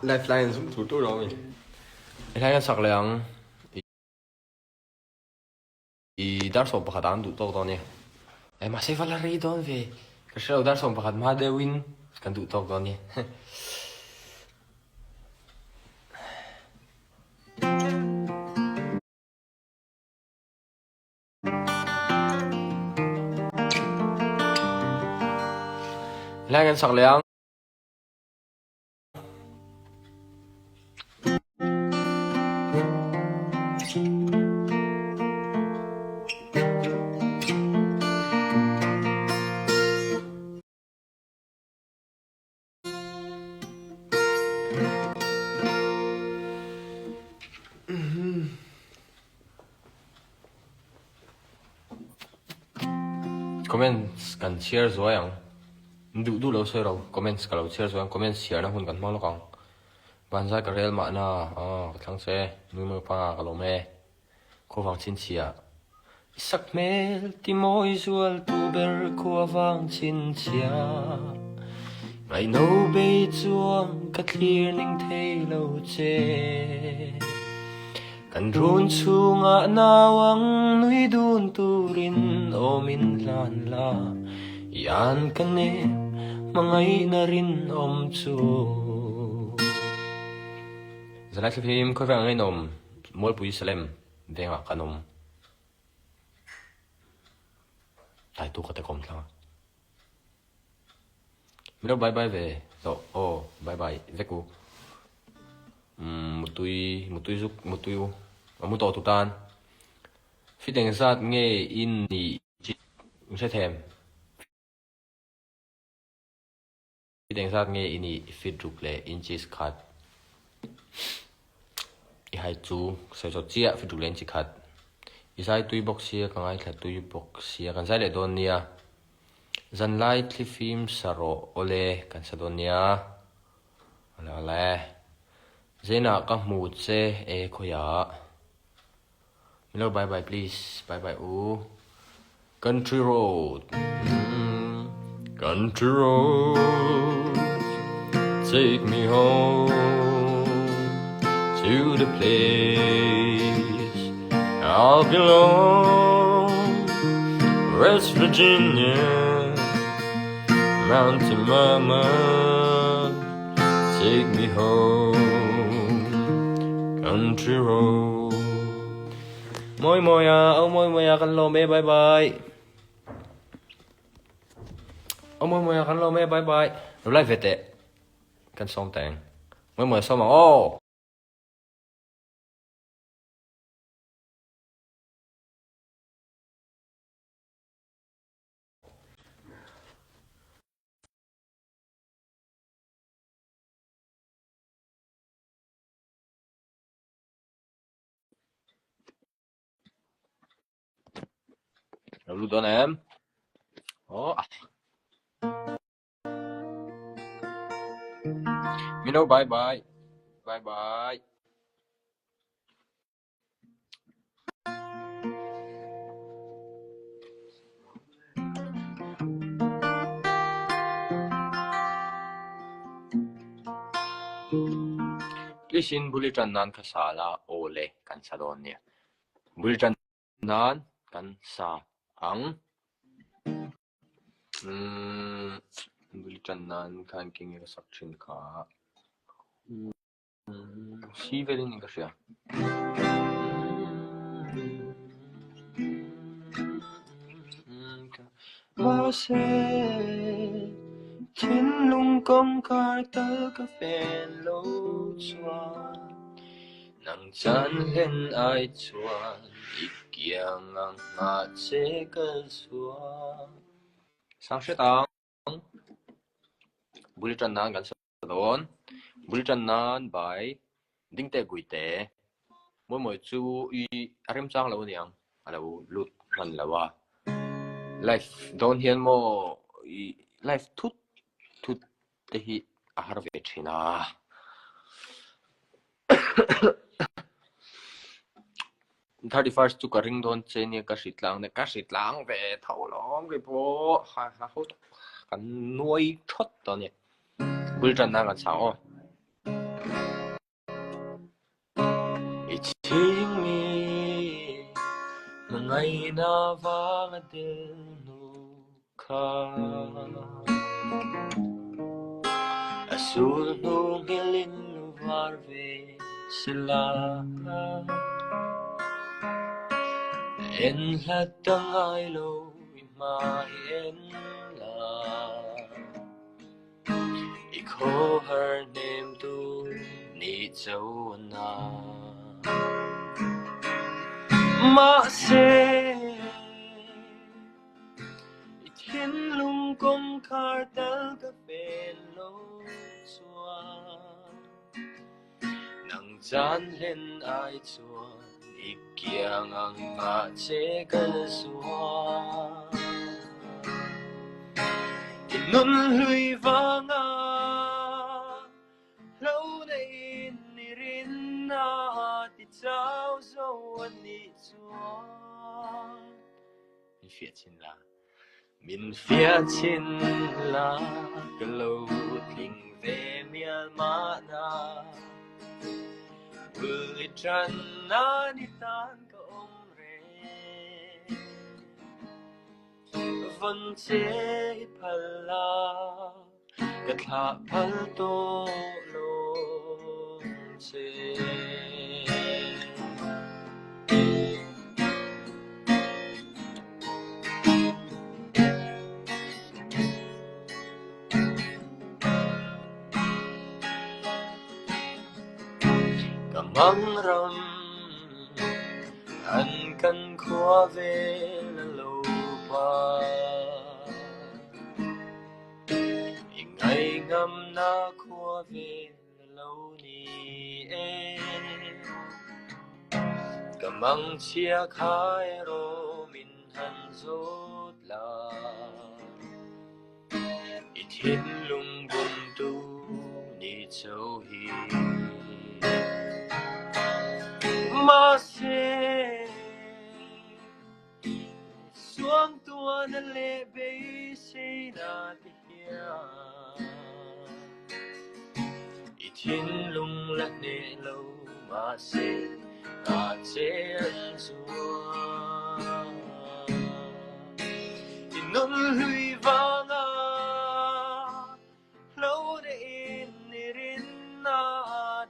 lifeline cũng thủ tôi rồi hai cái sạc lượng i dar som pakhat an du tok dawn ni ma se vala rei dawn ve ka hre lo dar som pakhat ma deuhin kan du tok dawn ni hai cái sạc lượng comments kan share zo yang du lo soi ro comments ka lo share zo yang comments share na hun kan mang lo kang ban za ka rel ma na ka thang se nu mo pa ka lo me ko wang chin chia sak mel ti moi zual tu ber ko wang chin chia ngày nâu bê chuông cắt clear ninh thấy lâu chê kan run chu nga nawang nui dun turin o min lan la yan kan ne mangay na rin om chu zalai phim ko vang ai nom mol pui salem denga kanom tai tu ka te kom thang Milo bye bye về rồi bye bye về cô một túi giúp một túi một tổ tụ tan phi đánh sát nghe in nhị sẽ thèm phi đánh sát nghe in nhị phi trục lệ in cheese cut hai chú sẽ cho chia phi trục lên chỉ cut isai túi box xia càng ai là túi box xia càng sai để đồn nia dân lai thi phim saro ole kan sadonia ole zena ka mu che e khoya hello bye bye please bye bye u country road country road take me home to the place I belong West Virginia Mountain Mama, take me home, country road. Môi môi à, kan lo me bye bye. Môi à, kan lo me bye bye. Rồi lại về tệ, kan xong tèng. Môi xong mà Rồi luôn đó em. Mino bye bye. Bye bye. Lisin bulitan nan kasala ole kan sa doon niya. Bulitan nan kan sa ang bulitan nan kan kingi sakchin ka sivelin ka siya. Mase thiên lung công khai tơ cà phê lô chuan nang chan hen ai chuan ikiang ang nga che ka chuan sang sẽ tang bulitan nan kan sa doon bulitan nan bai ding te gui te moi chu i arem chang lo niang alo lut man lawa life don hian mo life thut te hi a har ve thina 31st chu ka ring don che ni ka hritlang ve tho lom ke po ha ho kan nuai thot to ni bultan na kan sao Thing mi ngay na vang del nu kha asul nu gilin nu var ve sila en hat tang ai lo ma en la I call her name tu ni Zothana ma se I thiên lung công khar tal ka pen lo chua nang chan lên ai chua I kiang ang ma che kal suwa I nun hui vanga lâu nay ni rin na ti chao zo an ni chua min phía trên là min phía trên là cái lâu tình về Myanmar na bưởi trần na ni tan ka om re vân chế phala cái thả phal to lo chế mang ram an kan khua về là lâu pa ngày ngâm na khua về là lâu ni e cả mang chia khai ro min han zot la I thiên lung bun tu ni châu hi ma se xuống tua na lệ bê se na ti hia I thiên lung la ne lâu ma se na che an zua I nun hui vanga lâu de in ni rin na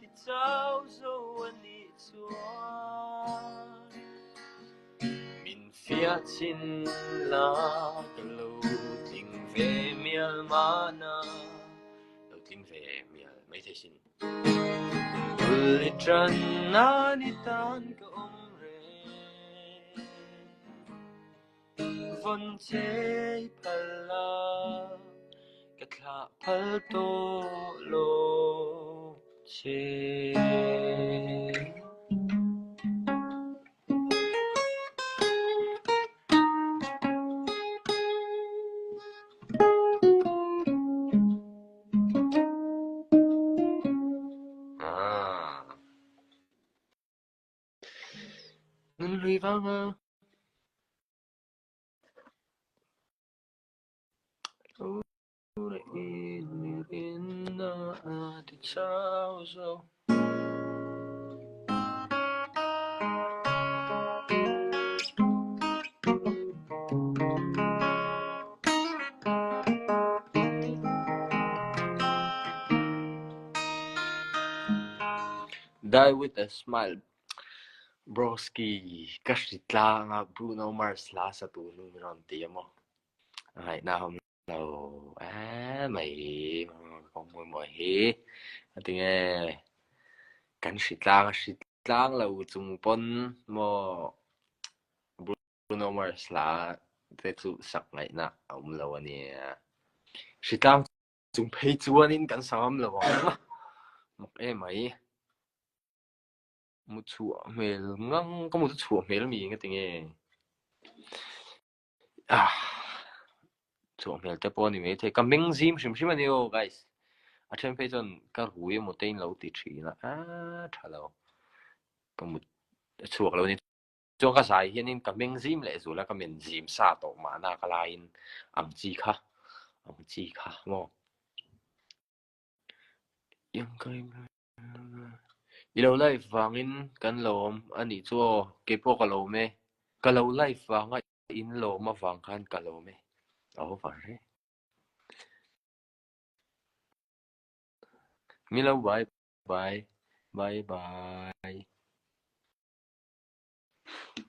ti chao zo an ni chua min phía trên là cái lâu tình về Myanmar na lâu tình về Myanmar mấy thế xin bưởi trần na ni tan ka om re vân chế phala cái thả phal to lo chế nun hui vanga lâu nay ni rin na ti chao zo Die with a smile broski kashitla nga Bruno Mars la sa tu nu ron ti mo ai na hôm nào mày không mùi mùi hi tiếng nghe cảnh shitlang là chung pon mo Bruno Mars la te chu sak ngai na lo ani shitlang chung phei chuan in kan sam lo một mày một chua mel ngang có một chua mel mi cái tiếng nghe chua mel te pon ni me the coming zim shim ani o guys a then phei chon ka hui mo tein lo ti thi na thalo có một chua lo ni cho cái sai hiện in coming zim le zu la coming zim sa to ma na ka lain am chi kha mo yang kai Ilo life wangin kan lom ani chuo kepo kalo me kalo life wanga in lo ma wang kan kalo me aho fare milo bye bye bye bye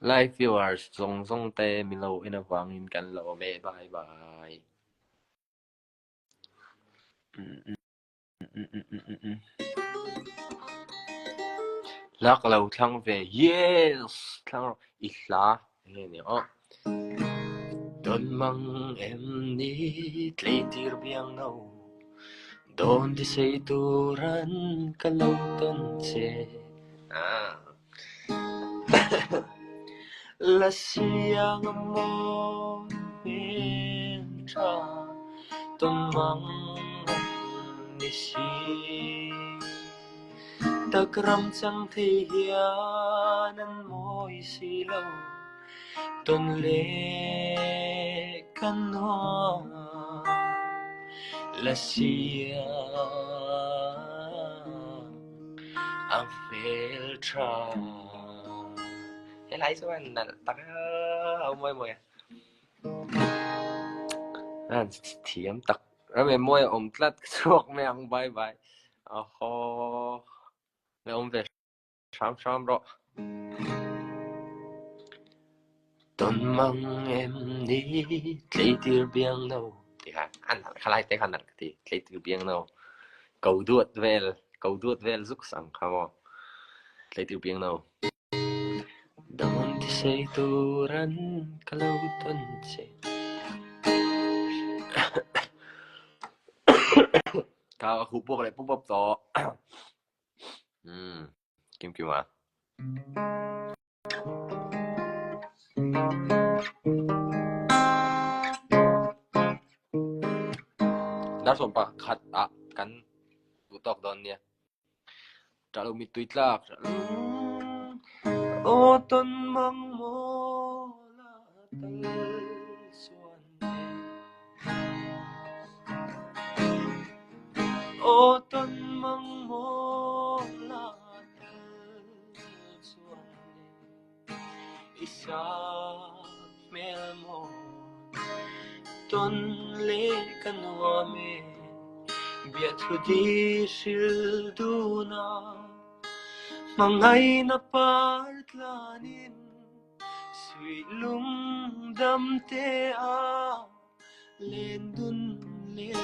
live viewers zong te milo ina wangin kan lo me bye bye lak lo thlang ve yes thlang ihla nghe nè ó Don mang em ni tlay tir biang nâu Don di say turan kalau ton se La siang mo min tra Don mang ni si Takram chang thi hianan moi si lâu Tôn lệ căn hoa là xia ang phèl tra thế lấy số anh là tắc ông môi môi à thiếm tắc rồi mày môi ôm tắt suộc mày ăn bye bye ho mày ôm về sám rồi Tôn mang em đi lấy tia biang đâu thì anh khai lại tay khăn thì lấy tia biang đâu cầu đuột về giúp sang không lấy tia biang đâu Don di say turan kalau ton se Kao hupok lại pop to kim kim à đã xong pa khát à kan butok don nia trả mi tweet lạc ô ton mang mo la tal suan ô ton mang mo la tal suan isa mel mo ton le kanwa me biat hudi sil duna Mangay na partlanin Sweet lung dam te a Len dun len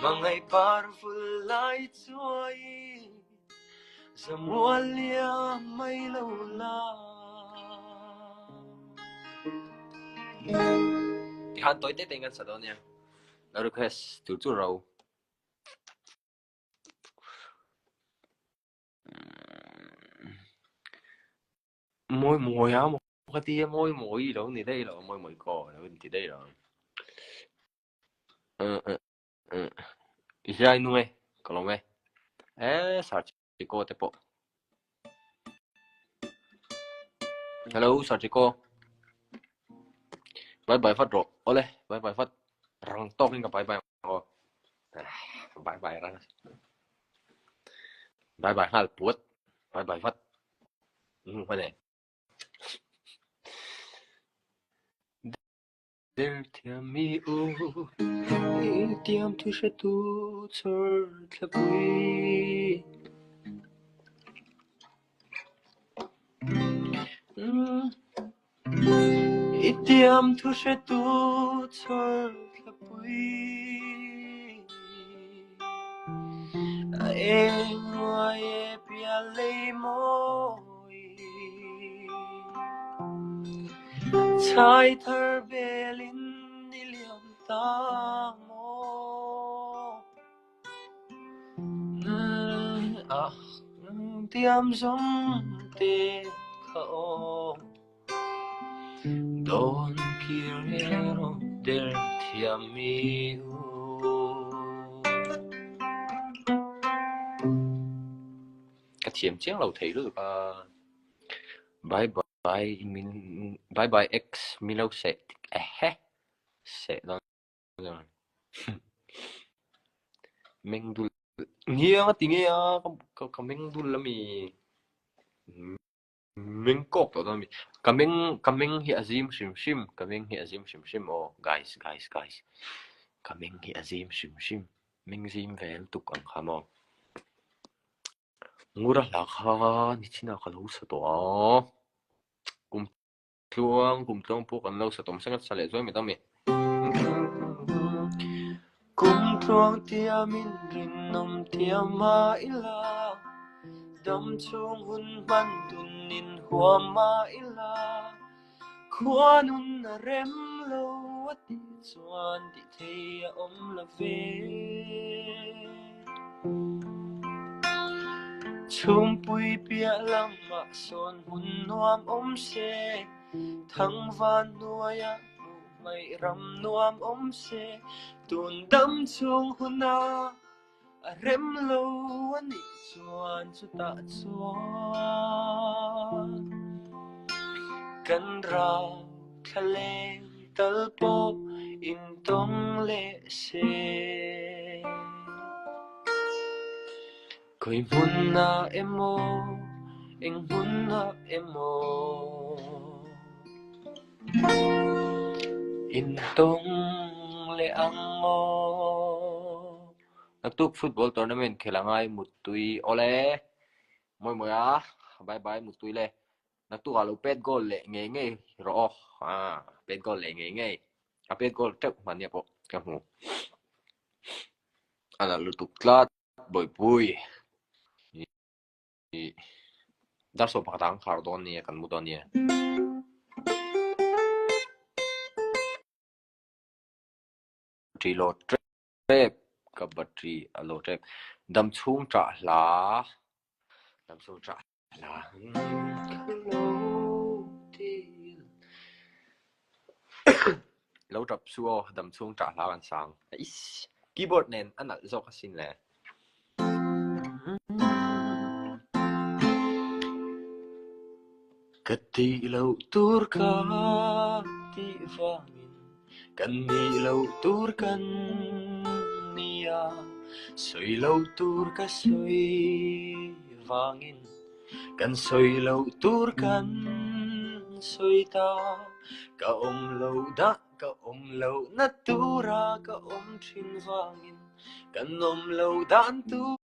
Mangay parful lai chuai Zamualia may lawla Ihan tối tết tên sa đó nha Nó request từ chú râu môi môi á một cái tia môi môi gì đó thì đây là môi môi cò đó thì đây là Israel nuôi còn lo mẹ sao chỉ cô thế bộ hello sao chỉ cô bye bye phát rồi ole bye bye phát răng to lên cả bye bye oh bye bye răng bye bye hal puốt bye bye phát phải này There thiam mi u tiam tu sẽ tu chur thlapui Itiam tu sẽ tu chur thlapui Em ngoài bia lấy môi Chai thar belin niliam ta mo Tiam som te kao Don kirero der tiam mi Cái thiểm chiếc lầu thấy được bye bye min bye bye x milo sẽ đó rồi mình nghe ngắt tiếng nghe kameng dul lami meng kok to lami kameng hi azim shim shim kameng hi azim shim shim oh guys kameng hi azim shim shim meng zim vel tuk ang khamo ngura la kha ni china khalu sa to kum tum pu kan lo sa tom sangat sale zoi mi tami kum tuang tia min rin nom tia ma ila dam chung hun man dun nin hua ma ila khuanun na rem lo ati chuan ti thei a om la ve chum pui pia lama son hun nuam om se thang van nuaya mai ram nuam om se tun dam chung huna a rem lo ani chuan chu ta chuan kan ra thale talpo in tong le se koi mun na emo eng mun na emo in tong le ango naktuk football tournament khelangai mutui ole moi moya bye bye mutui le naktuk alu pet goal le nge nge ro pet goal le nge nge a pet goal tek man ya po kamu ala lutuk tlat boy pui dar so pakatang khardon ni kan mudon ni trilo trep ka battery alo trep dam chung tra la dam chung tra la lâu tập xua đầm chuông trả lao ăn sáng keyboard nền ăn nặn do các xin lẽ kati lâu tur ka ti vangin kan ni lâu tur kan nia soi lâu tur ka soi vangin kan soi lâu tur kan soi ta ka lâu da ka lâu na tura ka thin vangin kan lâu dan tu